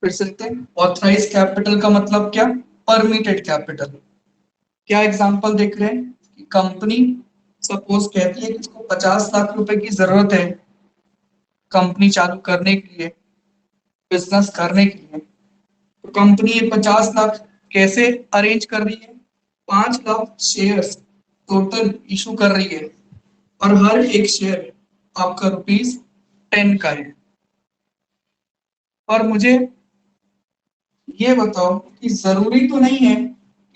फिर से देखते हैं, ऑथराइज कैपिटल का मतलब क्या? Permitted capital. क्या एग्जांपल देख रहे हैं कि कंपनी सपोज कहती है कि इसको 50 लाख रुपए की जरूरत है कंपनी चालू करने के लिए, बिजनेस करने के लिए। तो कंपनी ये 50 लाख कैसे अरेंज कर रही है? 5 लाख शेयर्स टोटल इशू कर रही है, और हर एक शेयर आपका ₹10 का है। और मुझे ये बताओ कि जरूरी तो नहीं है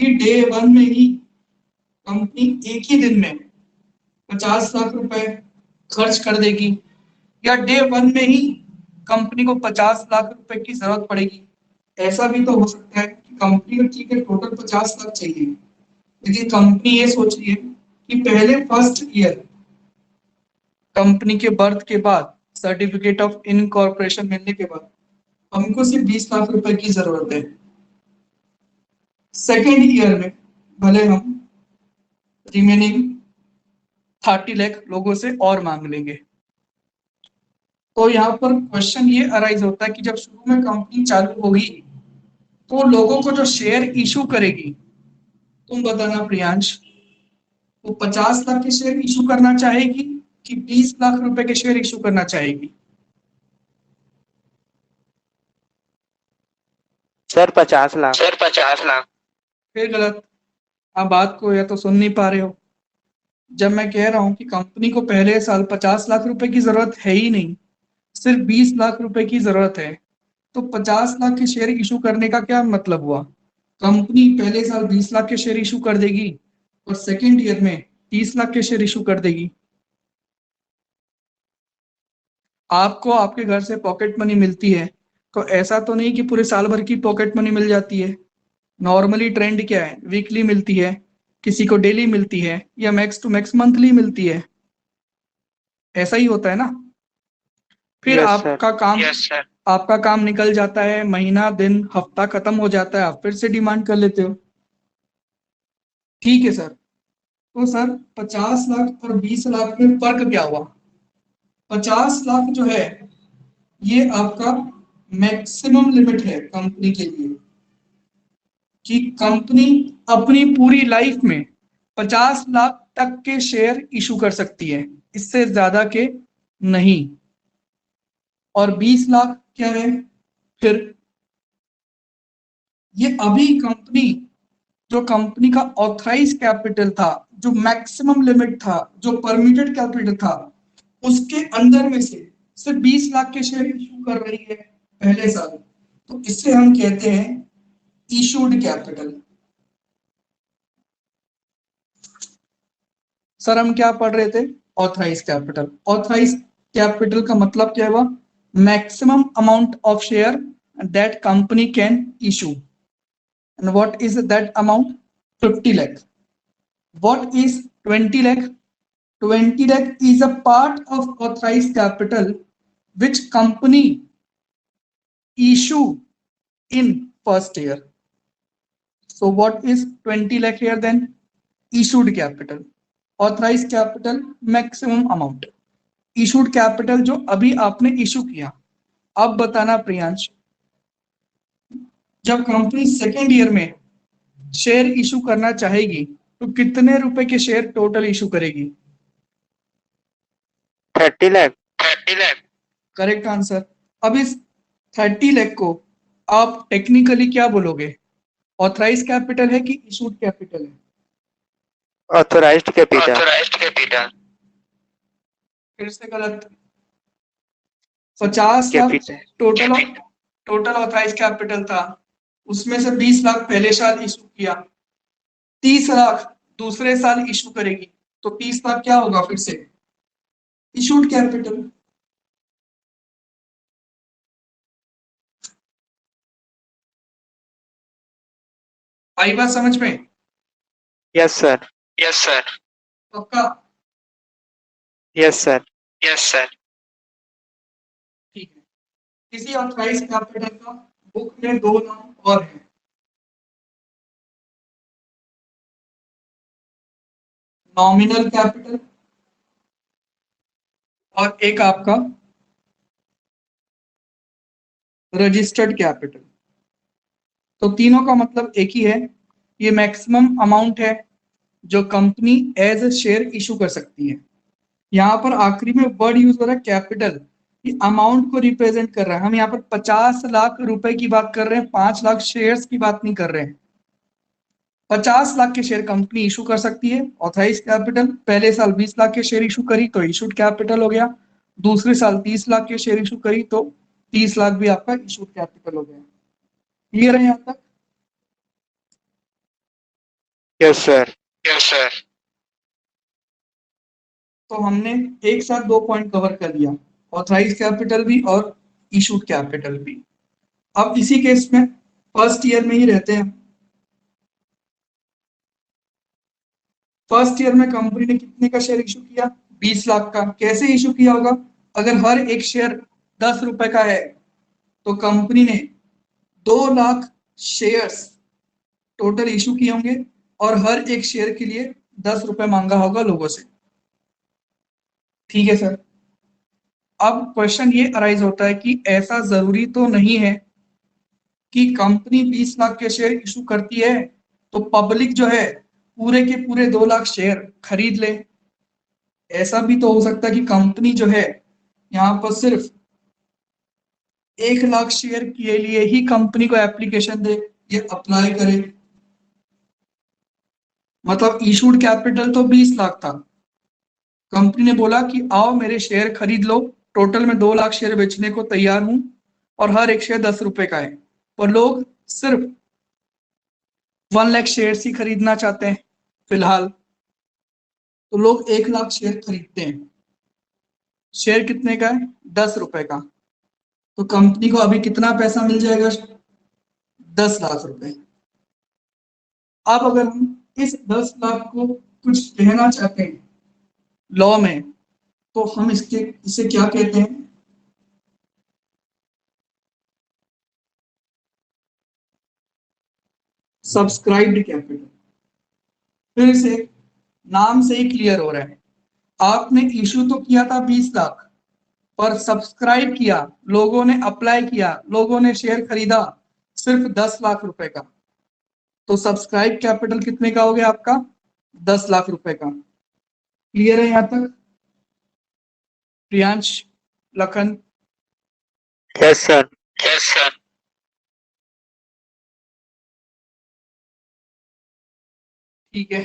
कि डे वन में ही कंपनी एक ही दिन में 50 लाख रुपए खर्च कर देगी, या डे वन में ही कंपनी को 50 लाख रुपए की जरूरत पड़ेगी। ऐसा भी तो हो सकता है कि कंपनी को ठीक है टोटल 50 लाख चाहिए, लेकिन कंपनी ये सोच रही है कि पहले फर्स्ट ईयर कंपनी के बर्थ के बाद, सर्टिफिकेट ऑफ इनकॉर्पोरेशन मिलने के बाद हमको सिर्फ 20 लाख रुपए की जरूरत है। सेकेंड ईयर में भले हम रिमेनिंग 30 लाख लोगों से और मांग लेंगे। तो यहाँ पर क्वेश्चन ये अराइज होता है कि जब शुरू में कंपनी चालू होगी तो लोगों को जो शेयर इशू करेगी, तुम बताना प्रियांश, वो 50 लाख के शेयर इशू करना चाहेगी कि 20 लाख रुपए के शेयर इशू करना चाहेगी? सर 50 लाख। सर 50 लाख। फिर गलत। आप बात को या तो सुन नहीं पा रहे हो। जब मैं कह रहा हूं कि कंपनी को पहले साल 50 लाख रुपए की जरूरत है ही नहीं, सिर्फ 20 लाख रुपए की जरूरत है, तो 50 लाख के शेयर इशू करने का क्या मतलब हुआ? कंपनी पहले साल 20 लाख के शेयर इशू कर देगी और सेकेंड ईयर में 30 लाख के शेयर इशू कर देगी। आपको आपके घर से पॉकेट मनी मिलती है, तो ऐसा तो नहीं कि पूरे साल भर की पॉकेट मनी मिल जाती है। नॉर्मली ट्रेंड क्या है? वीकली मिलती है, किसी को डेली मिलती है, या मैक्स टू मैक्स मंथली मिलती है। ऐसा ही होता है ना। फिर यस सर। आपका काम, यस सर, आपका काम निकल जाता है, महीना दिन हफ्ता खत्म हो जाता है, आप फिर से डिमांड कर लेते हो। ठीक है सर। तो सर 50 लाख और 20 लाख में फर्क क्या हुआ? 50 लाख जो है ये आपका मैक्सिमम लिमिट है कंपनी के लिए, कि कंपनी अपनी पूरी लाइफ में 50 लाख तक के शेयर इशू कर सकती है, इससे ज्यादा के नहीं। और 20 लाख क्या है? फिर ये अभी कंपनी, जो कंपनी का ऑथराइज कैपिटल था, जो मैक्सिमम लिमिट था, जो परमिटेड कैपिटल था, उसके अंदर में से सिर्फ 20 लाख के शेयर इशू कर रही है पहले साल। तो इससे हम कहते हैं इशूड कैपिटल। सर हम क्या पढ़ रहे थे? Authorise capital. ऑथराइज कैपिटल का मतलब क्या हुआ? Maximum amount of share that company can issue. And what is that amount? 50 lakh. What is 20 lakh? 20 lakh is a part of authorized capital which company issue in first year. So what is 20 lakh here then? Issued capital. Authorized capital maximum amount. Issued capital जो अभी आपने issue किया। अब बताना प्रियांश, जब company second year में share issue करना चाहेगी तो कितने रुपए के शेयर टोटल इशू करेगी? 30 लाख। 30 लाख। Correct answer. अब इस 30 लाख को आप टेक्निकली क्या बोलोगे? ऑथराइज कैपिटल है कि इशूड कैपिटल है? Authorised capital. Authorised capital. फिर से गलत। 50 lakh capital. Total, total authorise capital था, उसमें से 20 लाख पहले साल इशू किया, 30 लाख दूसरे साल इशू करेगी, तो 30 लाख क्या होगा फिर से? Issued capital. आई बात समझ में? Yes sir. Yes sir. पक्का? Yes sir. Yes sir. ठीक है। किसी ऑथराइज कैपिटल का बुक में दो नाम और हैं, नॉमिनल कैपिटल और एक आपका रजिस्टर्ड कैपिटल। तो तीनों का मतलब एक ही है, ये मैक्सिमम अमाउंट है जो company as a share issue कर सकती है। यहाँ पर आखिरी में वर्ड यूज हो रहा है कैपिटल, ये अमाउंट को रिप्रेजेंट कर रहा है। हम यहाँ पर 50 लाख रुपए की बात कर रहे हैं, 5 लाख शेयर्स की बात नहीं कर रहे हैं। 50 लाख के शेयर कंपनी इशू कर सकती है। ऑथराइज कैपिटल, पहले साल 20 लाख के शेयर इशू करी तो इशूड कैपिटल हो गया, दूसरे साल 30 लाख के शेयर इशू करी तो 30 लाख भी आपका इशूड कैपिटल हो गया। क्लियर है यहाँ तक? Yes sir. तो हमने एक साथ 2 पॉइंट कवर कर लिया, ऑथराइज कैपिटल भी और इशूड कैपिटल भी। अब इसी केस में फर्स्ट ईयर में ही रहते हैं। फर्स्ट ईयर में कंपनी ने कितने का शेयर इशू किया? 20 लाख का। कैसे इशू किया होगा? अगर हर एक शेयर 10 रुपए का है तो कंपनी ने 2 लाख शेयर्स टोटल इशू किए होंगे और हर एक शेयर के लिए 10 रुपए मांगा होगा लोगों से। ठीक है सर। अब क्वेश्चन ये अराइज होता है कि ऐसा जरूरी तो नहीं है कि कंपनी 20 लाख के शेयर इशू करती है तो पब्लिक जो है पूरे के पूरे 2 लाख शेयर खरीद ले। ऐसा भी तो हो सकता है कि कंपनी जो है यहाँ पर सिर्फ 1 लाख शेयर के लिए ही कंपनी को एप्लीकेशन दे, ये अप्लाई करे। मतलब इशूड कैपिटल तो 20 लाख था, कंपनी ने बोला कि आओ मेरे शेयर खरीद लो, टोटल में 2 लाख शेयर बेचने को तैयार हूं और हर एक शेयर 10 रुपए का है, और लोग सिर्फ 1 लाख शेयर ही खरीदना चाहते हैं फिलहाल, तो लोग 1 लाख शेयर खरीदते हैं। शेयर कितने का है? 10 रुपए का। तो कंपनी को अभी कितना पैसा मिल जाएगा? 10 लाख रुपए। अब अगर हम इस 10 लाख को कुछ कहना चाहते हैं लॉ में, तो हम इसे क्या कहते हैं? Subscribed capital. फिर से नाम से ही क्लियर हो रहा है, आपने इशू तो किया था 20 लाख, पर सब्सक्राइब किया, लोगों ने अप्लाई किया, लोगों ने शेयर खरीदा सिर्फ 10 लाख रुपए का। तो सब्सक्राइब कैपिटल कितने का हो गया आपका? 10 लाख रुपए का। क्लियर है यहां तक? प्रियांश, लखन? Yes sir. ठीक है।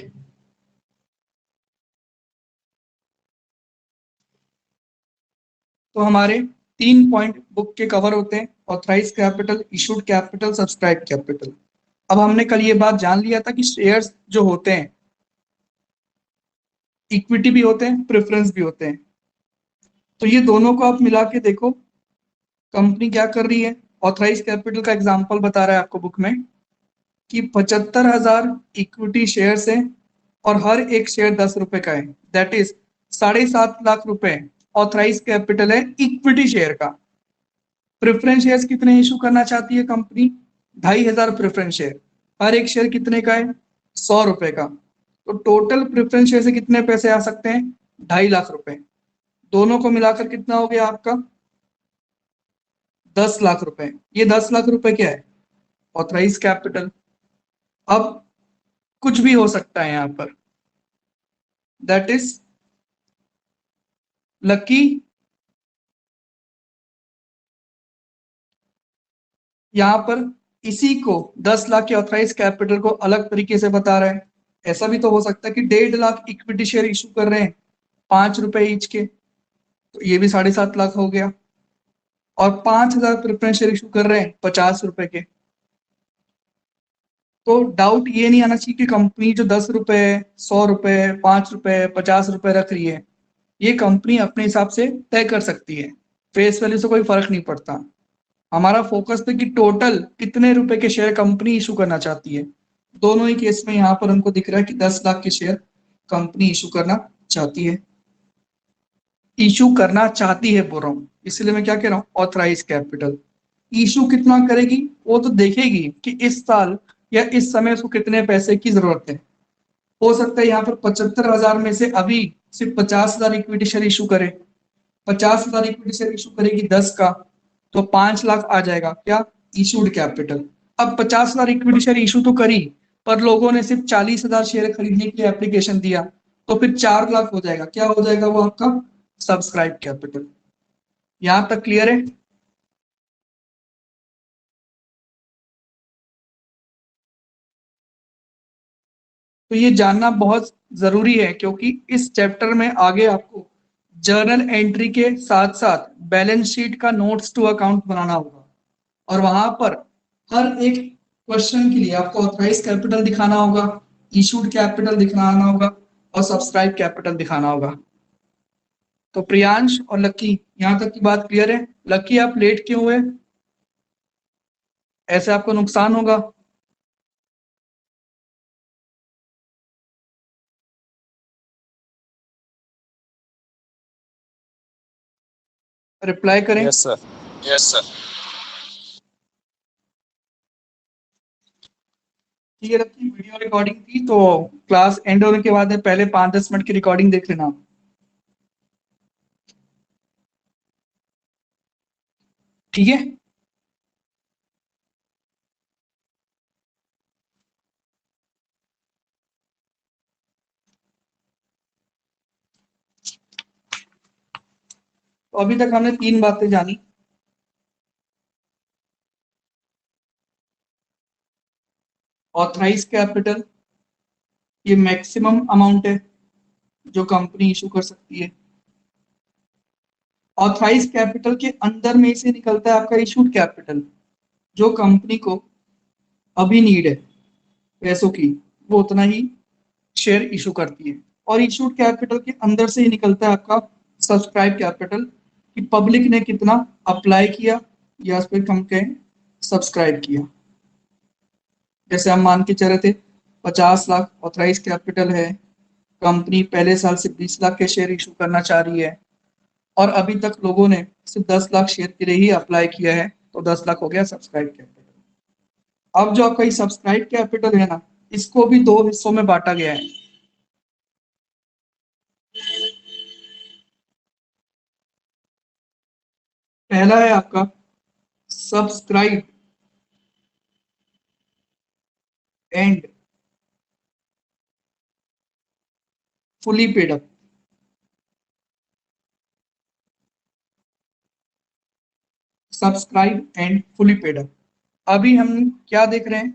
तो हमारे 3 पॉइंट बुक के कवर होते हैं, authorise capital, issued capital, subscribe capital. अब हमने कल ये बात जान लिया था कि शेयर्स जो होते हैं इक्विटी भी होते हैं, प्रेफरेंस भी होते हैं। तो ये दोनों को आप मिला के देखो, कंपनी क्या कर रही है। ऑथराइज कैपिटल का एग्जांपल बता रहा है आपको बुक में कि 75,000 इक्विटी शेयर्स है और हर एक शेयर 10 रुपए का है, दैट इज 7.5 लाख रुपए ऑथराइज कैपिटल है इक्विटी शेयर का। प्रेफरेंस शेयर्स कितने इशू करना चाहती है कंपनी? 2,500 प्रेफरेंस शेयर, हर एक शेयर कितने का है? 100 रुपए का। तो टोटल प्रेफरेंस शेयर से कितने पैसे आ सकते हैं? 2.5 लाख रुपए। दोनों को मिलाकर कितना हो गया आपका? 10 लाख रुपए। ये 10 लाख रुपए क्या है? Authorise capital. अब कुछ भी हो सकता है यहाँ पर, दैट इज लकी यहाँ पर इसी को 10 लाख के ऑथराइज कैपिटल को अलग तरीके से बता रहा है। ऐसा भी तो हो सकता है कि 1.5 लाख इक्विटी शेयर इशू कर रहे हैं 5 रुपए ईच के, तो ये भी 7.5 लाख हो गया। और 5,000 प्रेफरेंस शेयर इशू कर रहे हैं 50 रुपए के। तो डाउट ये नहीं आना चाहिए कि कंपनी जो 10 रुपए, 100 रुपए, 5 रुपए, 50 रुपए रख रही है, ये कंपनी अपने हिसाब से तय कर सकती है, फेस वैल्यू से कोई फर्क नहीं पड़ता। हमारा फोकस था कि टोटल कितने रुपए के शेयर कंपनी इशू करना चाहती है। दोनों ही केस में यहाँ पर हमको दिख रहा है कि 10 लाख के शेयर कंपनी इशू करना चाहती है। इशू करना चाहती है बोल रहा हूँ, इसलिए मैं क्या कह रहा हूँ, ऑथराइज कैपिटल। इशू कितना करेगी वो तो देखेगी कि इस साल या इस समय उसको कितने पैसे की जरूरत है। हो सकता है यहाँ पर 75,000 में से अभी सिर्फ 50,000 इक्विटी शेयर इशू करे, 50,000 इक्विटी शेयर इशू करेगी 10 का, तो 5 लाख आ जाएगा क्या, इशूड कैपिटल। अब 50 लाख इक्विटी शेयर इशू तो करी, पर लोगों ने सिर्फ 40,000 शेयर खरीदने के लिए एप्लीकेशन दिया, तो फिर 4 लाख हो जाएगा, क्या हो जाएगा वो आपका सब्सक्राइब कैपिटल। यहां तक क्लियर है? तो ये जानना बहुत जरूरी है, क्योंकि इस चैप्टर में आगे आपको जर्नल एंट्री के साथ साथ बैलेंस शीट का नोट्स टू अकाउंट बनाना होगा, और वहां पर हर एक क्वेश्चन के लिए आपको ऑथराइज कैपिटल दिखाना होगा, इशूड कैपिटल दिखाना होगा, और सब्सक्राइब कैपिटल दिखाना होगा। तो प्रियांश और लक्की, यहां तक की बात क्लियर है? लक्की आप लेट क्यों हुए? ऐसे आपको नुकसान होगा। रिप्लाई करें। Yes sir. Yes sir. ठीक है लक्की, वीडियो रिकॉर्डिंग थी तो क्लास एंड होने के बाद पहले 5-10 मिनट की रिकॉर्डिंग देख लेना। ठीक है। तो अभी तक हमने 3 बातें जानी। ऑथराइज कैपिटल, ये मैक्सिमम अमाउंट है जो कंपनी इशू कर सकती है। ऑथराइज कैपिटल के अंदर में से निकलता है आपका इशूड कैपिटल, जो कंपनी को अभी नीड है पैसों की, वो उतना ही शेयर इशू करती है। और इशूड कैपिटल के अंदर से ही निकलता है आपका सब्सक्राइब कैपिटल, कि पब्लिक ने कितना अप्लाई किया या उस पर कम कहें सब्सक्राइब किया। जैसे हम मान के चल रहे थे 50 लाख ऑथराइज कैपिटल है, कंपनी पहले साल से 20 लाख के शेयर इशू करना चाह रही है, और अभी तक लोगों ने सिर्फ 10 लाख शेयर के लिए ही अप्लाई किया है, तो 10 लाख हो गया सब्सक्राइब कैपिटल। अब जो आपका ये सब्सक्राइब कैपिटल है ना, इसको भी 2 हिस्सों में बांटा गया है। पहला है आपका subscribe and fully paid up. Subscribe and fully paid up. अभी हम क्या देख रहे हैं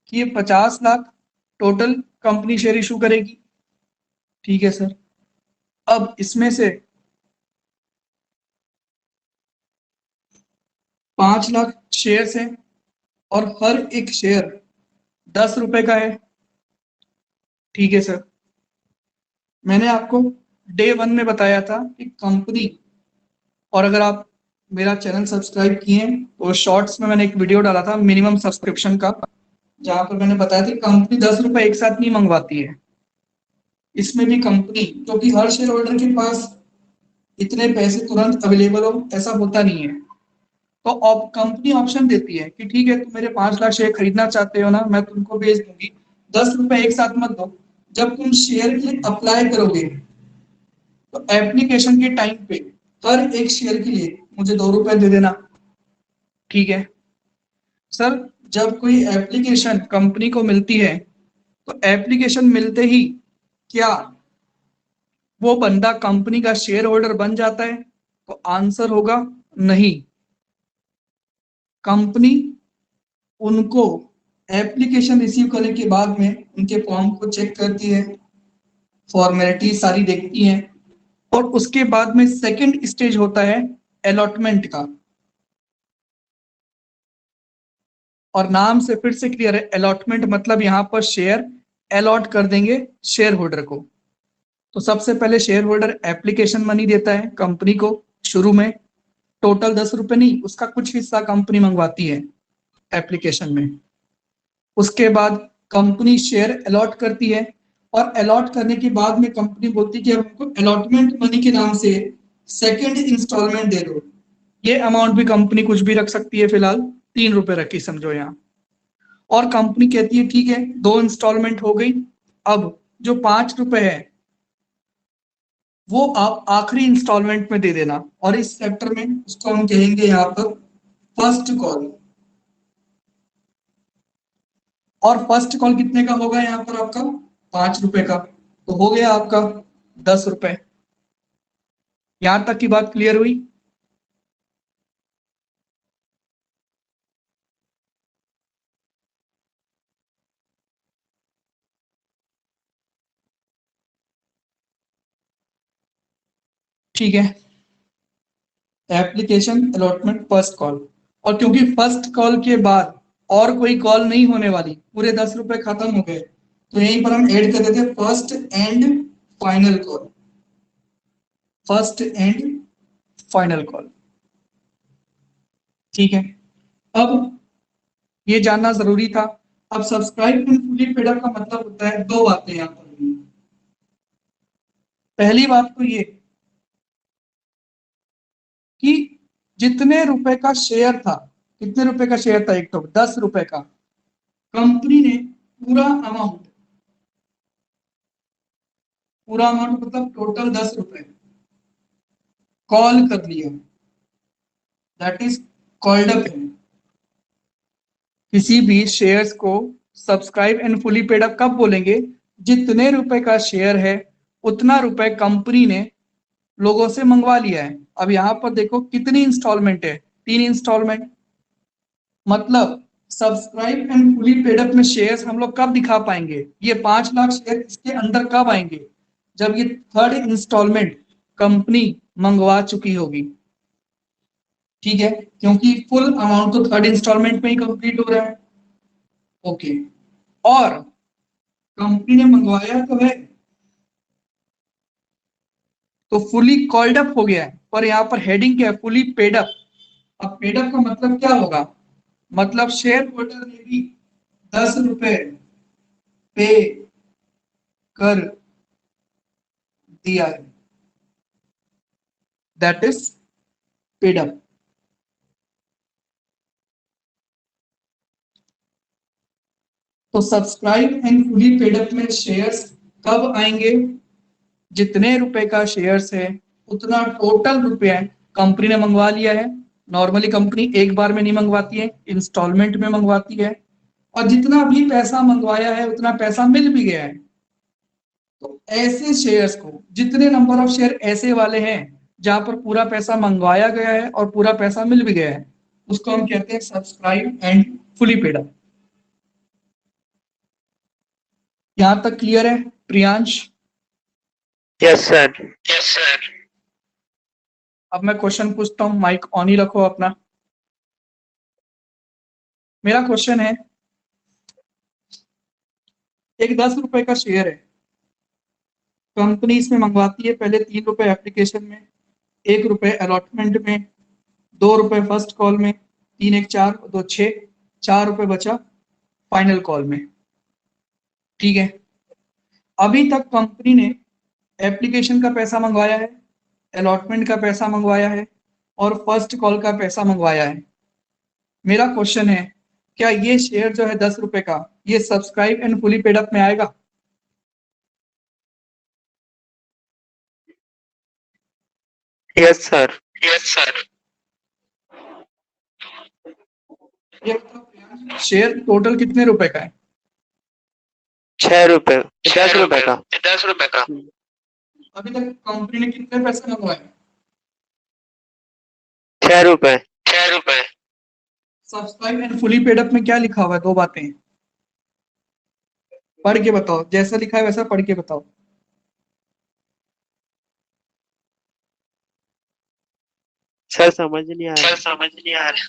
कि ये 50 lakh total company share issue करेगी। ठीक है सर। अब इसमें से 5 लाख शेयर्स हैं, और हर एक शेयर 10 रुपए का है। ठीक है सर। मैंने आपको डे 1 में बताया था कि कंपनी, और अगर आप मेरा चैनल सब्सक्राइब किए हैं तो शॉर्ट्स में मैंने एक वीडियो डाला था मिनिमम सब्सक्रिप्शन का, जहां पर मैंने बताया था कंपनी 10 रुपए एक साथ नहीं मंगवाती है। इसमें भी कंपनी, क्योंकि हर शेयर होल्डर के पास इतने पैसे तुरंत अवेलेबल हो ऐसा होता नहीं है, तो कंपनी ऑप्शन देती है कि ठीक है तुम मेरे 5 लाख शेयर खरीदना चाहते हो ना, मैं तुमको बेच दूंगी, 10 रुपए एक साथ मत दो, जब तुम शेयर के लिए अप्लाई करोगे तो एप्लीकेशन के टाइम पे हर एक शेयर के लिए मुझे 2 रुपए दे देना। ठीक है सर। जब कोई एप्लीकेशन कंपनी को मिलती है, तो एप्लीकेशन मिलते ही क्या वो बंदा कंपनी का शेयर होल्डर बन जाता है? तो आंसर होगा नहीं। कंपनी उनको एप्लीकेशन रिसीव करने के बाद में उनके फॉर्म को चेक करती है, फॉर्मेलिटी सारी देखती है, और उसके बाद में सेकंड स्टेज होता है अलॉटमेंट का। और नाम से फिर से क्लियर है, अलॉटमेंट मतलब यहां पर शेयर अलॉट कर देंगे शेयर होल्डर को। तो सबसे पहले शेयर होल्डर एप्लीकेशन मनी देता है कंपनी को शुरू में, टोटल 10 रुपए नहीं, उसका कुछ हिस्सा कंपनी मंगवाती है एप्लीकेशन में। उसके बाद कंपनी शेयर अलॉट करती है, और अलॉट करने के बाद में कंपनी बोलती है कि हमको अलॉटमेंट मनी के नाम से सेकंड इंस्टॉलमेंट दे दो। ये अमाउंट भी कंपनी कुछ भी रख सकती है, फिलहाल 3 रुपए रखी समझो यहाँ। और कंपनी कहती है ठीक है 2 इंस्टॉलमेंट हो गई, अब जो 5 रुपए है वो आप आखिरी इंस्टॉलमेंट में दे देना। और इस चैप्टर में उसको हम कहेंगे यहाँ पर फर्स्ट कॉल, और फर्स्ट कॉल कितने का होगा यहाँ पर आपका 5 रुपए का, तो हो गया आपका 10 रुपए। यहां तक की बात क्लियर हुई? ठीक है, एप्लीकेशन अलॉटमेंट फर्स्ट कॉल, और क्योंकि फर्स्ट कॉल के बाद और कोई कॉल नहीं होने वाली, पूरे 10 रुपए खत्म हो गए, तो यहीं पर हम ऐड कर देते हैं first and final call, first and final call. ठीक है, अब ये जानना जरूरी था। अब subscribe and fully paid up का मतलब होता है दो बातें यहां पर। पहली बात तो ये कि जितने रुपए का शेयर था, कितने रुपए का शेयर था, एक तो 10 रुपए का, कंपनी ने पूरा अमाउंट मतलब टोटल 10 रुपए कॉल कर लिया, दैट इज कॉल्ड अप। किसी भी शेयर्स को subscribe and fully paid up कब बोलेंगे? जितने रुपए का शेयर है उतना रुपए कंपनी ने लोगों से मंगवा लिया है। अब यहां पर देखो कितनी इंस्टॉलमेंट है, 3 इंस्टॉलमेंट। मतलब subscribe and fully paid up में शेयर्स हम लोग कब दिखा पाएंगे? ये 5 लाख शेयर इसके अंदर कब आएंगे? जब ये थर्ड इंस्टॉलमेंट कंपनी मंगवा चुकी होगी। ठीक है, क्योंकि फुल अमाउंट तो थर्ड इंस्टॉलमेंट में ही कंप्लीट हो रहा है। ओके, और कंपनी ने मंगवाया तो है, तो फुली कॉल्ड अप हो गया है, पर यहाँ पर हेडिंग क्या है? Fully paid up. अब पेड अप का मतलब क्या होगा? मतलब शेयर होल्डर ने भी 10 रुपए पे कर दिया है, दैट इज पेड अप। तो subscribe and fully paid up में शेयर्स कब आएंगे? जितने रुपए का शेयर्स है उतना टोटल रुपया कंपनी ने मंगवा लिया है। नॉर्मली कंपनी एक बार में नहीं मंगवाती है, इंस्टॉलमेंट में मंगवाती है, और जितना भी पैसा मंगवाया है उतना पैसा मिल भी गया है। तो ऐसे शेयर्स को, जितने नंबर ऑफ शेयर ऐसे वाले हैं जहां पर पूरा पैसा मंगवाया गया है और पूरा पैसा मिल भी गया है, उसको हम कहते हैं subscribe and fully paid up. यहां तक क्लियर है Priyansh? Yes sir. Yes sir. अब मैं क्वेश्चन पूछता हूं, माइक ऑन ही रखो अपना। मेरा क्वेश्चन है, एक 10 रुपए का शेयर है, कंपनी इसमें मंगवाती है पहले 3 रुपए एप्लीकेशन में, 1 रुपए अलॉटमेंट में, 2 रुपए फर्स्ट कॉल में, 3 1 4 2 6, 4 रुपए बचा फाइनल कॉल में। ठीक है, अभी तक कंपनी ने एप्लीकेशन का पैसा मंगवाया है, अलॉटमेंट का पैसा मंगवाया है, और फर्स्ट कॉल का पैसा मंगवाया है। मेरा क्वेश्चन है, क्या ये शेयर जो है 10 रुपए का, ये subscribe and fully paid up में आएगा? Yes sir. Yes sir. Share total कितने रुपए का है? 6 रुपए, 10 रुपए का। 10 रुपए का। अभी तक कंपनी ने कितने पैसे मंगवाए? 6 रुपए। 6 रुपए। Subscribe and fully paid up में क्या लिखा हुआ है? दो बातें पढ़ के बताओ, जैसा लिखा है वैसा पढ़ के बताओ। सर समझ नहीं आ रहा। सर समझ नहीं आ रहा।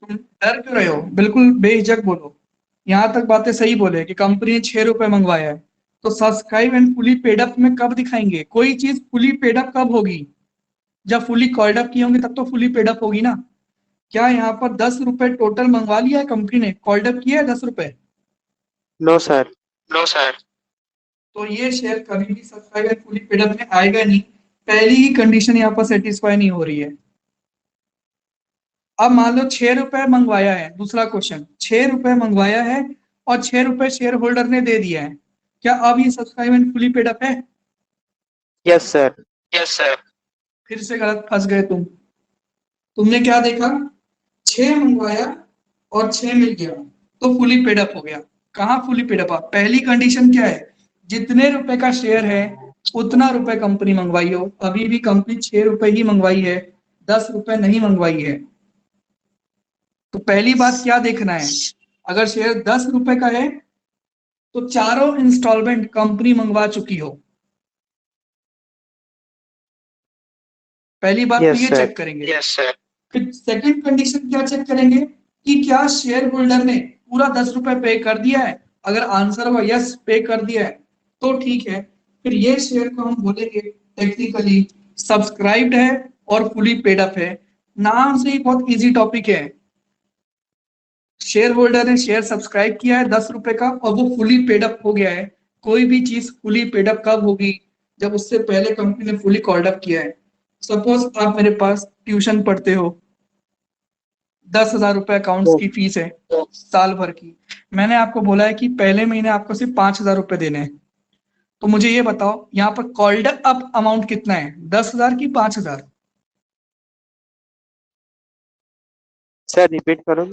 तुम डर क्यों रहे हो? बिल्कुल बेहिचक बोलो। यहाँ तक बातें सही बोले कि कंपनी ने 6 रुपए मंगवाया है, तो subscribe and fully paid up में कब दिखाएंगे? कोई चीज फुली पेड अप कब होगी? जब फुली कॉल्ड अप की होंगी तब तो फुली पेड अप होगी ना। क्या यहाँ पर 10 रुपए टोटल मंगवा लिया है कंपनी ने, कॉल्ड अप किया है 10 रुपए? No sir. No sir. तो ये शेयर कभी भी subscribe and fully paid up में आएगा नहीं। पहली ही कंडीशन यहाँ पर सेटिस्फाई नहीं हो रही है। अब मान लो 6 रुपए मंगवाया है, दूसरा क्वेश्चन, 6 रुपए मंगवाया है और 6 रुपए शेयर होल्डर ने दे दिया है, क्या अब ये subscribe and fully paid up है? Yes sir. Yes sir. फिर से गलत फंस गए तुमने क्या देखा, 6 मंगवाया और 6 मिल गया तो फुली पेड अप हो गया। कहाँ फुली पेड अप? पहली कंडीशन क्या है, जितने रुपए का शेयर है उतना रुपए कंपनी मंगवाई हो। अभी भी कंपनी 6 रुपए ही मंगवाई है, 10 रुपए नहीं मंगवाई है। तो पहली बात क्या देखना है, अगर शेयर 10 रुपए का है तो चारों इंस्टॉलमेंट कंपनी मंगवा चुकी हो। पहली बात तो यस ये सर। चेक करेंगे। Yes sir. फिर सेकंड कंडीशन क्या चेक करेंगे कि क्या शेयर होल्डर ने पूरा 10 रुपए पे कर दिया है। अगर आंसर हुआ यस पे कर दिया है तो ठीक है, फिर ये शेयर को हम बोलेंगे टेक्निकली सब्सक्राइब्ड है और फुली पेड अप है। नाम से ही बहुत इजी टॉपिक है। शेयर होल्डर ने शेयर सब्सक्राइब किया है 10 रुपए का और वो फुली पेड अप हो गया है। कोई भी चीज फुली पेड अप कब होगी, जब उससे पहले कंपनी ने फुली कॉल्ड अप किया है। सपोज आप मेरे पास ट्यूशन पढ़ते हो, 10,000 रुपए अकाउंट्स की फीस है साल भर की। मैंने आपको बोला है कि पहले महीने आपको सिर्फ 5,000 रुपए देने हैं। तो मुझे ये बताओ यहाँ पर कॉल्ड अप अमाउंट कितना है, 10,000 की 5,000? सर रिपीट करो।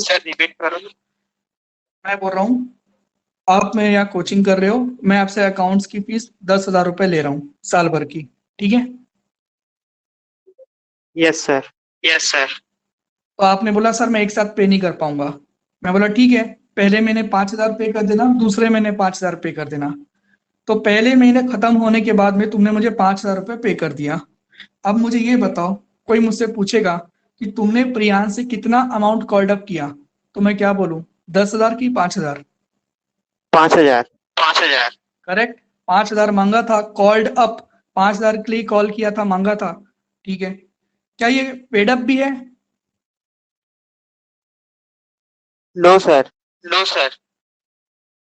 मैं बोल रहा हूँ आप मेरे यहाँ कोचिंग कर रहे हो, मैं आपसे अकाउंट्स की फीस 10,000 रुपए ले रहा हूँ साल भर की, ठीक है? Yes sir. तो आपने बोला सर मैं एक साथ पे नहीं कर पाऊंगा। मैं बोला ठीक है, पहले महीने 5,000 पे कर देना, दूसरे महीने 5,000 पे कर देना। तो पहले महीने खत्म होने के बाद में तुमने मुझे 5,000 रुपए पे कर दिया। अब मुझे ये बताओ, कोई मुझसे पूछेगा कि तुमने प्रियांश से कितना अमाउंट कॉल्ड अप किया, तो मैं क्या बोलूं, 10,000 की 5,000? 5,000। करेक्ट, 5,000 मांगा था कॉल्ड अप, 5,000 के लिए कॉल किया था, मांगा था, ठीक है? क्या ये पेड अप भी है? No sir. तो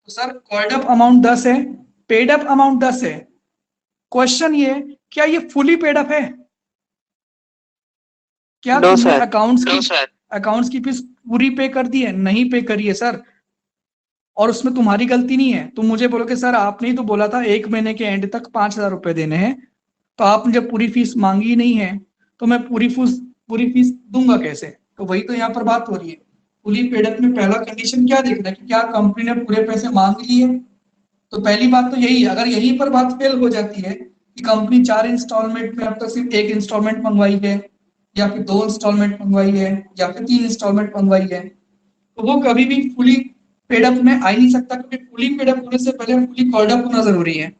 सर कॉल्ड अप अमाउंट 10 है, पेड अप अमाउंट 10 है। क्वेश्चन ये, क्या ये फुली पेड अप है? क्या नो तुमने सर। अकाउंट्स की फीस पूरी पे कर दी है? नहीं पे करी है सर, और उसमें तुम्हारी गलती नहीं है। तुम मुझे बोलोगे सर आपने ही तो बोला था एक महीने के एंड तक 5,000 रुपए देने हैं, तो आपने जब पूरी फीस मांगी ही नहीं है तो मैं पूरी फीस दूंगा कैसे? तो वही तो यहाँ पर बात हो रही है। फुली पेड अप में पहला कंडीशन क्या देखना है कि क्या कंपनी ने पूरे पैसे मांग लिए। तो पहली बात तो यही है। अगर यहीं पर बात फेल हो जाती है कि कंपनी 4 इंस्टॉलमेंट में अब तक सिर्फ 1 इंस्टॉलमेंट मंगवाई है, या फिर 2 इंस्टॉलमेंट मंगवाई है, या फिर 3 इंस्टॉलमेंट मंगवाई है, तो वो कभी भी फुली पेड अप में आ ही नहीं सकता, क्योंकि फुली पेड अप होने से पहले फुली कॉल्ड अप होना जरूरी है।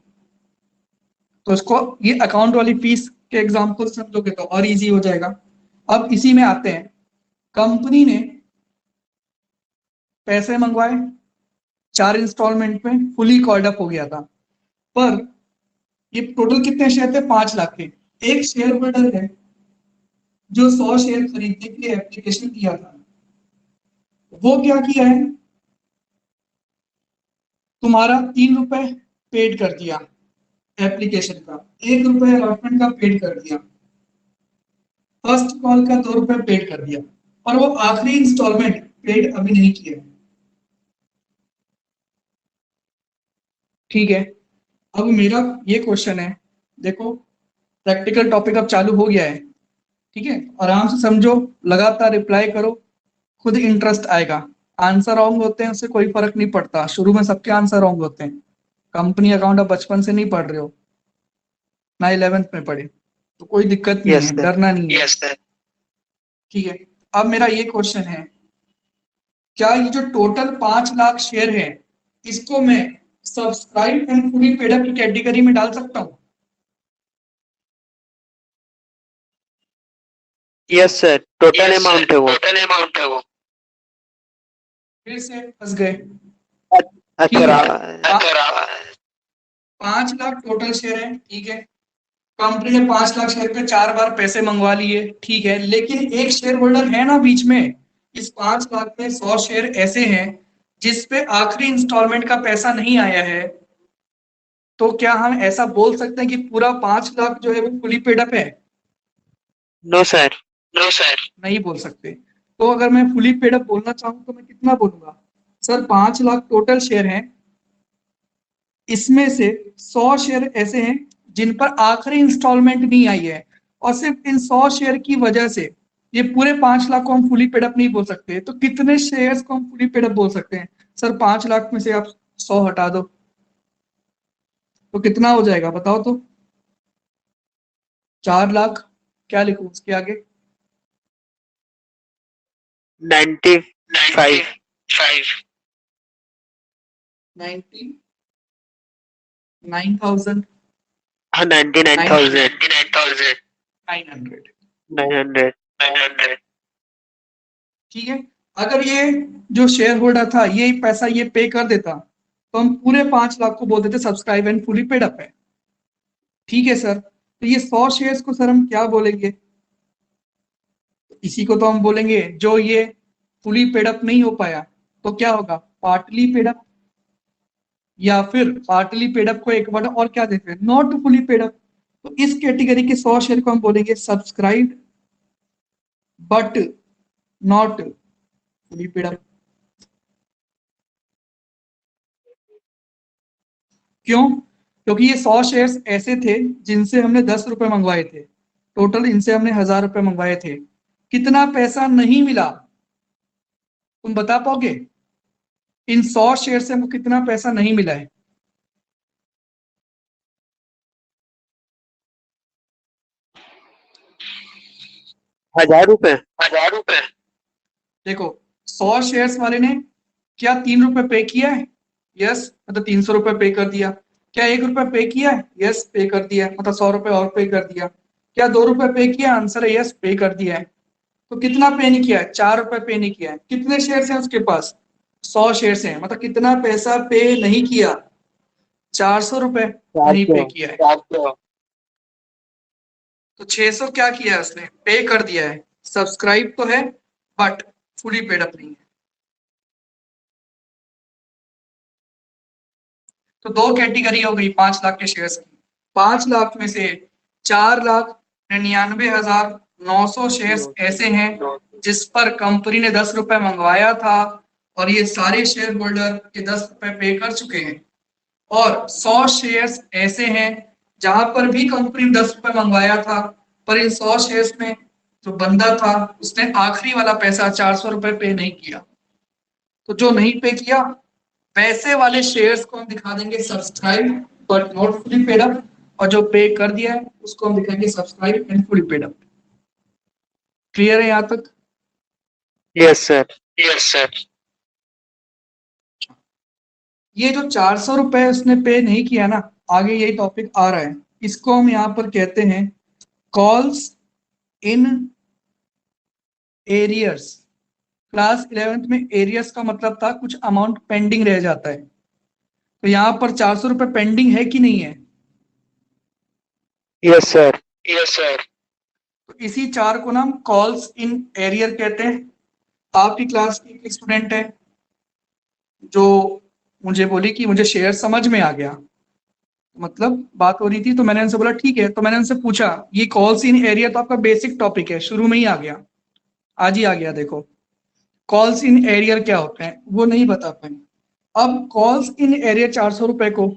तो इसको ये अकाउंट वाली फीस के एग्जांपल समझोगे तो और इजी हो जाएगा। अब इसी में आते हैं, कंपनी ने पैसे मंगवाए 4 इंस्टॉलमेंट में, फुली कॉल्ड अप हो गया था, पर ये टोटल कितने शेयर थे, 5 लाख के। एक शेयर होल्डर है जो 100 शेयर खरीदने के लिए एप्लीकेशन किया था, वो क्या किया है, तुम्हारा 3 रुपए पेड कर दिया एप्लीकेशन का, 1 रुपए अलॉटमेंट का पेड कर दिया, फर्स्ट कॉल का 2 रुपए पेड कर दिया, और वो आखिरी इंस्टॉलमेंट पेड अभी नहीं किया, ठीक है? अब मेरा ये क्वेश्चन है, देखो प्रैक्टिकल टॉपिक अब चालू हो गया है, ठीक है? आराम से समझो, लगातार रिप्लाई करो, खुद इंटरेस्ट आएगा। आंसर रॉन्ग होते हैं उससे कोई फर्क नहीं पड़ता, शुरू में सबके आंसर रॉन्ग होते हैं। कंपनी अकाउंट आप बचपन से नहीं पढ़ रहे हो, ना 11th में पढ़े, तो कोई दिक्कत नहीं यस है, सर। डरना नहीं है, ठीक है? अब मेरा ये क्वेश्चन है, क्या ये जो टोटल 5 लाख शेयर है, इसको मैं subscribe and fully paid up की कैटेगरी में डाल सकता हूँ? यस सर, टोटल अमाउंट है वो। फिर से फंस गए, ठीक अच्छा। है? 5 लाख टोटल शेयर है, ठीक है? कंपनी ने 5 लाख शेयर पे 4 बार पैसे मंगवा लिए, ठीक है, लेकिन एक शेयर होल्डर है ना बीच में। इस 5 लाख में 100 शेयर ऐसे हैं जिस पे आखिरी इंस्टॉलमेंट का पैसा नहीं आया है। तो क्या हम ऐसा बोल सकते हैं कि पूरा 5 लाख जो है वो फुली पेड अप है? No sir. नहीं बोल सकते। तो अगर मैं फुली पेड अप बोलना चाहूँ तो मैं कितना बोलूंगा, सर 5 लाख टोटल शेयर हैं, इसमें से 100 शेयर ऐसे हैं जिन पर आखिरी इंस्टॉलमेंट नहीं आई है, और सिर्फ इन 100 शेयर की वजह से ये पूरे 5 लाख को हम फुली पेड अप नहीं बोल सकते। तो कितने शेयर्स को हम फुली पेड अप बोल सकते हैं? सर 5 लाख में से आप 100 हटा दो तो कितना हो जाएगा बताओ तो? 4 लाख। क्या लिखूं उसके आगे? 95 99,900 हाँ 99,900 ठीक है। अगर ये जो शेयर होल्डर था ये पैसा ये पे कर देता तो हम पूरे 5 लाख को बोल देते subscribe and fully paid up है। ठीक है सर। तो ये 100 शेयर्स को सर हम क्या बोलेंगे? इसी को तो हम बोलेंगे जो ये फुली पेड अप नहीं हो पाया तो क्या होगा? पार्टली पेड अप, या फिर पार्टली पेड अप को एक वर्ड और क्या देते हैं? Not fully paid up. तो इस कैटेगरी के 100 शेयर को हम बोलेंगे subscribe but not fully paid up. क्यों? क्योंकि ये 100 शेयर्स ऐसे थे जिनसे हमने 10 रुपए मंगवाए थे। टोटल इनसे हमने 1000 रुपए मंगवाए थे। कितना पैसा नहीं मिला तुम बता पाओगे? इन 100 शेयर से हमको कितना पैसा नहीं मिला है? ₹1000 देखो 100 शेयर्स वाले ने क्या 3 रुपए पे किया है? यस, मतलब 300 रुपए पे कर दिया। क्या 1 रुपए पे किया है? यस, पे कर दिया, मतलब 100 रुपए और पे कर दिया। क्या 2 रुपए पे किया? आंसर है यस, पे कर दिया है। तो कितना पे नहीं किया है? 4 रुपए पे नहीं किया है। कितने शेयर्स हैं उसके पास? 100 शेयर्स हैं, मतलब कितना पैसा पे नहीं किया? 400 रुपए नहीं पे किया है। 400 तो 600 क्या किया है उसने? पे कर दिया है। सब्सक्राइब तो है बट फुली पेड अप नहीं है। तो दो कैटेगरी हो गई 5 लाख के शेयर्स की। 5 लाख में से 4,99,900 शेयर्स ऐसे हैं जिस पर कंपनी ने 10 रुपए मंगवाया था और ये सारे शेयर होल्डर के 10 रुपए पे कर चुके हैं। और 100 शेयर्स ऐसे हैं जहां पर भी कंपनी ने 10 रुपए मंगवाया था, पर इन 100 शेयर्स में जो बंदा था उसने आखिरी वाला पैसा 400 रुपए पे नहीं किया। तो जो नहीं पे किया वैसे वाले शेयर्स को हम दिखा देंगे subscribe but not fully paid up, और जो पे कर दिया है उसको हम दिखाएंगे subscribe and fully paid up. Clear है यहां तक? यस सर ये जो 400 रुपए उसने पे नहीं किया ना, आगे यही टॉपिक आ रहा है, इसको हम यहाँ पर कहते हैं calls in arrears. Class 11th में एरियर्स का मतलब था कुछ अमाउंट पेंडिंग रह जाता है। तो यहाँ पर 400 रुपए पेंडिंग है कि नहीं है? यस सर तो इसी 4 को ना हम कॉल्स इन एरियर कहते हैं। आपकी क्लास की एक स्टूडेंट है जो मुझे बोली कि मुझे शेयर समझ में आ गया, मतलब बात हो रही थी, तो मैंने उनसे बोला ठीक है। तो मैंने उनसे पूछा ये कॉल्स इन एरिया तो आपका बेसिक टॉपिक है, शुरू में ही आ गया, आज ही आ गया। देखो कॉल्स इन एरियर क्या होते हैं वो नहीं बता पाए। अब कॉल्स इन एरियर 400 रुपए को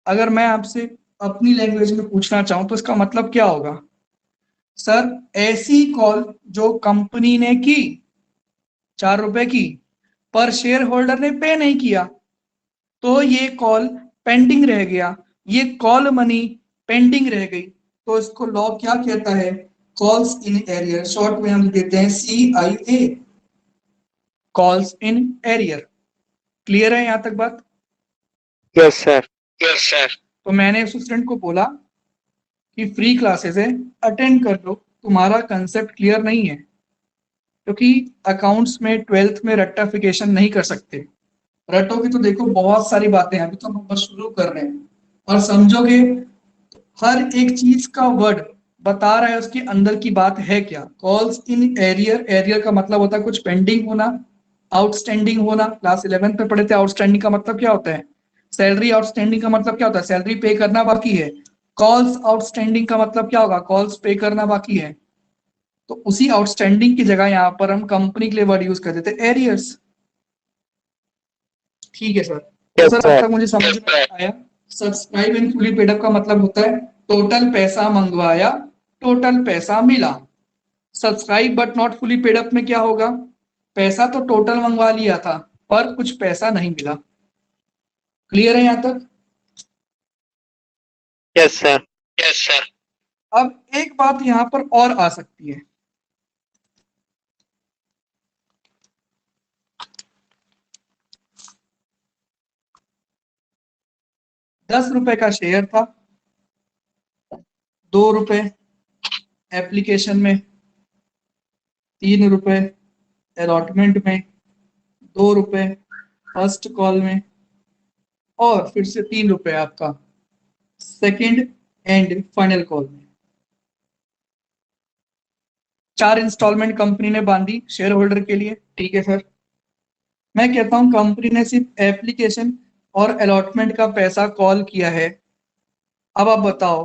अगर मैं आपसे अपनी लैंग्वेज में पूछना चाहूं तो इसका मतलब क्या होगा? सर ऐसी कॉल जो कंपनी ने की 4 रुपए की, पर शेयर होल्डर ने पे नहीं किया, तो ये कॉल पेंडिंग रह गया, ये कॉल मनी पेंडिंग रह गई। तो इसको लॉ क्या कहता है? कॉल्स इन एरियर, शॉर्ट में हम लिख देते हैं CIA, calls in arrear. Clear है यहां तक बात? यस सर तो मैंने उस स्टूडेंट को बोला कि फ्री क्लासेस है, अटेंड कर लो, तुम्हारा कंसेप्ट क्लियर नहीं है, क्योंकि अकाउंट्स में 12th में रेक्टिफिकेशन नहीं कर सकते। रटोगे तो देखो बहुत सारी बातें हैं, अभी तो हम बस शुरू कर रहे हैं। और समझोगे हर एक चीज का वर्ड बता रहा है उसके अंदर की बात है क्या। कॉल्स इन एरियर, एरियर का मतलब होता है कुछ पेंडिंग होना, आउटस्टैंडिंग होना। क्लास 11th में पढ़े थे आउटस्टैंडिंग का मतलब क्या होता है। सैलरी आउटस्टैंडिंग का मतलब क्या होता है? सैलरी पे करना बाकी है। कॉल्स आउटस्टैंडिंग का मतलब क्या होगा? कॉल्स पे करना बाकी है। तो उसी आउटस्टैंडिंग की जगह यहाँ पर हम कंपनी के लिए वर्ड यूज कर देते हैं एरियर्स। ठीक है सर। तो यस सर अब सर तक मुझे समझ में आया subscribe and fully paid up का मतलब होता है टोटल पैसा मंगवाया टोटल पैसा मिला। Subscribe but not fully paid up में क्या होगा, पैसा तो टोटल मंगवा लिया था पर कुछ पैसा नहीं मिला। क्लियर है यहां तक? Yes sir, yes sir. अब एक बात यहां पर और आ सकती है, 10 रुपए का शेयर था, 2 रुपए एप्लीकेशन में, 3 रुपए अलॉटमेंट में, 2 रुपए फर्स्ट कॉल में, और फिर से 3 रुपए आपका सेकंड एंड फाइनल कॉल में। 4 इंस्टॉलमेंट कंपनी ने बांधी शेयर होल्डर के लिए। ठीक है सर, मैं कहता हूं कंपनी ने सिर्फ एप्लीकेशन और अलॉटमेंट का पैसा कॉल किया है। अब आप बताओ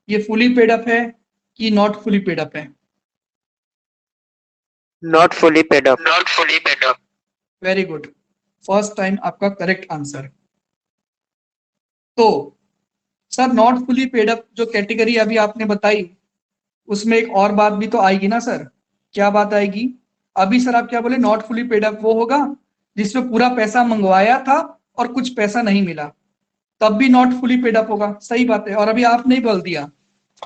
ये फुली पेड अप है कि नॉट फुली पेड अप है? Not fully paid up, not fully paid up. Very good, first time आपका करेक्ट आंसर। तो sir not fully paid up जो कैटेगरी अभी आपने बताई उसमें एक और बात भी तो आएगी ना सर। क्या बात आएगी? अभी सर आप क्या बोले, नॉट फुली पेड अप वो होगा जिसमें पूरा पैसा मंगवाया था और कुछ पैसा नहीं मिला, तब भी नॉट फुली पेड अप होगा। सही बात है। और अभी आपने ही बोल दिया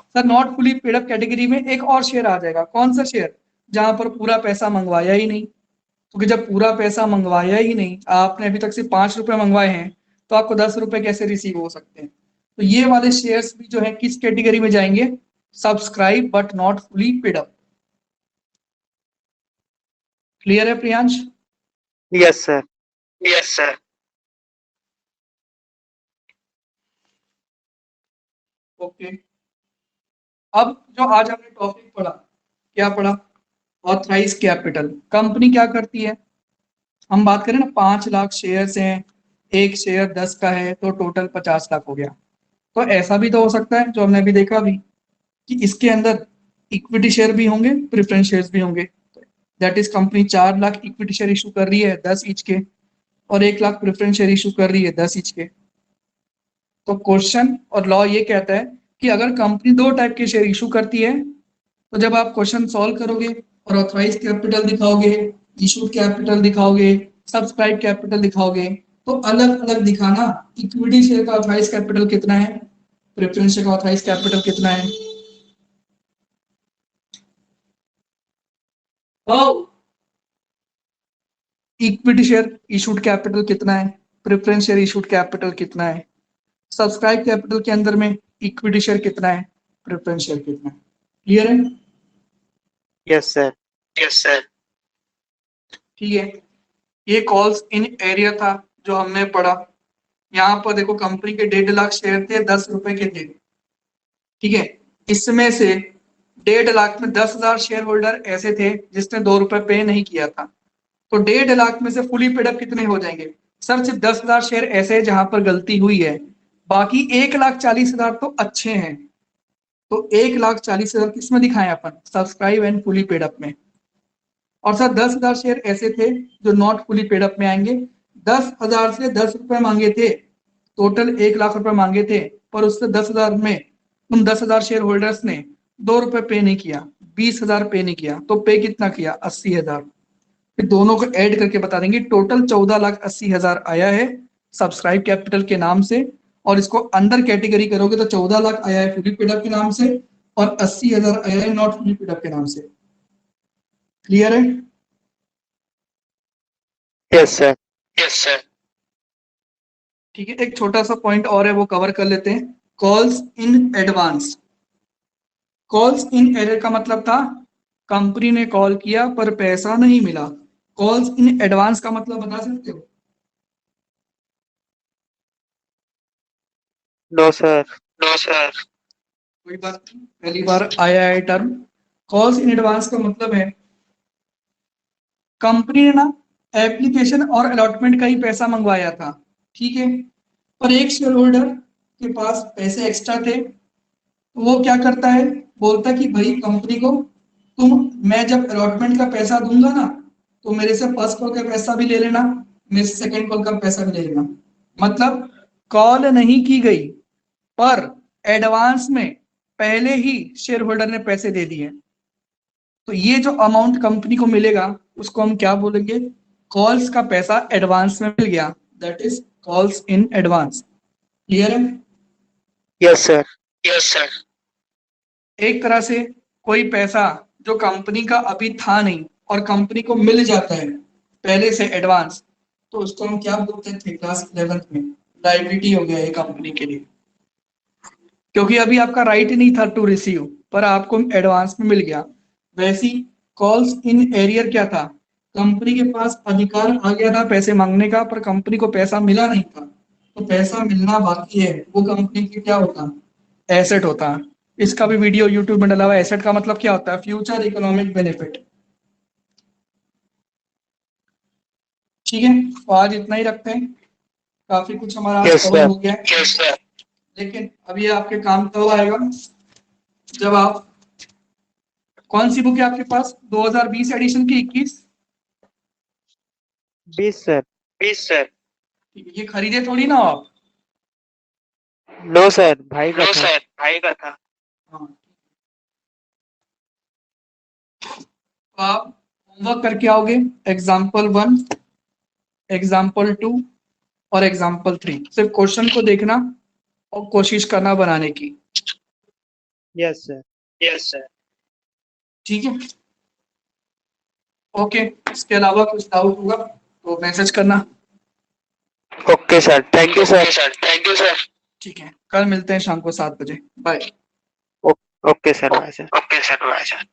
sir not fully paid up category में एक और शेयर आ जाएगा। कौन सा शेयर? जहां पर पूरा पैसा मंगवाया ही नहीं। क्योंकि जब पूरा पैसा मंगवाया ही नहीं, आपने अभी तक सिर्फ 5 रुपए मंगवाए हैं, तो आपको 10 रुपए कैसे रिसीव हो सकते हैं? तो ये वाले शेयर्स भी जो है किस कैटेगरी में जाएंगे? Subscribe but not fully paid up. Clear है Priyansh? Yes sir, yes sir. Okay, अब जो आज हमने टॉपिक पढ़ा, क्या पढ़ा? Authorise capital. कंपनी क्या करती है? हम बात करें ना, 5 लाख शेयर्स हैं, एक शेयर 10 का है तो टोटल 50 लाख हो गया। तो ऐसा भी तो हो सकता है जो हमने अभी देखा भी कि इसके अंदर इक्विटी शेयर भी होंगे, प्रेफरेंस शेयर्स भी होंगे। That is company 4 lakh equity share issue कर रही है 10 ईच के, और 1 लाख प्रेफरेंस शेयर इशू कर रही है 10 ईच के। तो क्वेश्चन और लॉ ये कहता है कि अगर कंपनी 2 टाइप के शेयर इशू करती है, तो जब आप क्वेश्चन सॉल्व करोगे और ऑथराइज कैपिटल दिखाओगे, इशूड कैपिटल दिखाओगे, सब्सक्राइब कैपिटल दिखाओगे, तो अलग अलग दिखाना। इक्विटी शेयर का ऑथराइज कैपिटल कितना है, प्रेफरेंस शेयर का ऑथराइज कैपिटल कितना है। इक्विटी शेयर इशूड कैपिटल कितना है, प्रेफरेंस शेयर इशूड कैपिटल कितना है, सब्सक्राइब कैपिटल के अंदर में इक्विटी शेयर कितना है, प्रेफरेंस शेयर कितना है। क्लियर है? Yes sir, yes sir. ठीक है, ये कॉल्स इन एरिया था जो हमने पढ़ा। यहाँ पर देखो कंपनी के 1.5 लाख शेयर थे, 10 रुपए के थे। ठीक है, इसमें से 1.5 लाख में 10,000 शेयर होल्डर ऐसे थे जिसने 2 रुपए पे नहीं किया था। तो 1.5 लाख में से फुली पेड अप कितने हो जाएंगे? सर सिर्फ 10,000 शेयर ऐसे है जहां पर गलती हुई है, बाकी 1,40,000 तो अच्छे हैं। तो 1,40,000 किसमें दिखाएं अपन? Subscribe and fully paid up में। और सर 10,000 शेयर ऐसे थे जो नॉट फुली पेड अप में आएंगे। 10,000 से 10 रुपए मांगे थे, टोटल 1 लाख रुपए मांगे थे, पर उससे 10,000 में उन 10,000 शेयर होल्डर्स ने 2 रुपए पे नहीं किया, 20,000 पे नहीं किया, तो पे कितना किया? 80,000। फिर दोनों को ऐड करके बता देंगे टोटल 14,80,000 आया है सब्सक्राइब कैपिटल के नाम से, और इसको अंडर कैटेगरी करोगे तो 14 लाख आया है फुली पेड अप के नाम से, और 80,000 आया है नॉट फुली पेड अप के नाम से। क्लियर है? Yes sir, yes sir. ठीक है, एक छोटा सा पॉइंट और है वो कवर कर लेते हैं। Calls in advance. Calls in error का मतलब था कंपनी ने कॉल किया पर पैसा नहीं मिला। कॉल्स इन एडवांस का मतलब बता सकते हो? No sir, no sir. कोई बात नहीं, पहली बार आया है टर्म। कॉल्स इन एडवांस का मतलब है कंपनी ने ना एप्लीकेशन और अलॉटमेंट का ही पैसा मंगवाया था, ठीक है, पर एक शेयर होल्डर के पास पैसे एक्स्ट्रा थे, तो वो क्या करता है, बोलता कि भाई कंपनी को तुम, मैं जब अलॉटमेंट का पैसा दूंगा ना तो मेरे से फर्स्ट कॉल का पैसा भी ले लेना, मेरे से सेकंड कॉल का पैसा भी ले लेना। मतलब कॉल नहीं की गई पर एडवांस में पहले ही शेयर होल्डर ने पैसे दे दिए, तो ये जो अमाउंट कंपनी को मिलेगा उसको हम क्या बोलेंगे? कॉल्स का पैसा एडवांस में मिल गया, that is calls in advance. Clear है? Yes sir, yes sir. एक तरह से कोई पैसा जो कंपनी का अभी था नहीं और कंपनी को मिल जाता है पहले से एडवांस, तो उसको हम क्या बोलते थे क्लास 11th में? लायबिलिटी हो गया ये कंपनी के लिए, क्योंकि अभी आपका राइट ही नहीं था टू रिसीव, पर आपको एडवांस में मिल गया। वैसी कॉल्स इन एरियर क्या था? कंपनी के पास अधिकार आ गया था पैसे मांगने का, पर कंपनी को पैसा मिला नहीं था, तो पैसा मिलना बाकी है, वो कंपनी की क्या होता? एसेट होता। इसका भी वीडियो यूट्यूब में डला हुआ है। एसेट का मतलब क्या होता है? Future economic benefit. ठीक है, तो आज इतना ही रखते हैं, काफी कुछ हमारा आज यस कवर सर, हो गया है। Yes sir. लेकिन अभी आपके काम तब आएगा जब आप, कौन सी बुक है आपके पास 2020 एडिशन की? 21? 20 सर, 20 सर। ये खरीदे थोड़ी ना हो आप। नो सर, भाई का था। सर, भाई का था। हाँ, तो आप होमवर्क करके आओगे, एग्जाम्पल 1, एग्जाम्पल 2 और एग्जाम्पल 3। सिर्फ क्वेश्चन को देखना और कोशिश करना बनाने की। Yes sir, yes sir. ठीक है, ओके। इसके अलावा कुछ डाउट होगा तो मैसेज करना। Okay sir, thank you sir, thank you sir. ठीक है, कल मिलते हैं शाम को 7 बजे। Bye. Okay sir, bye sir. Okay sir, bye sir.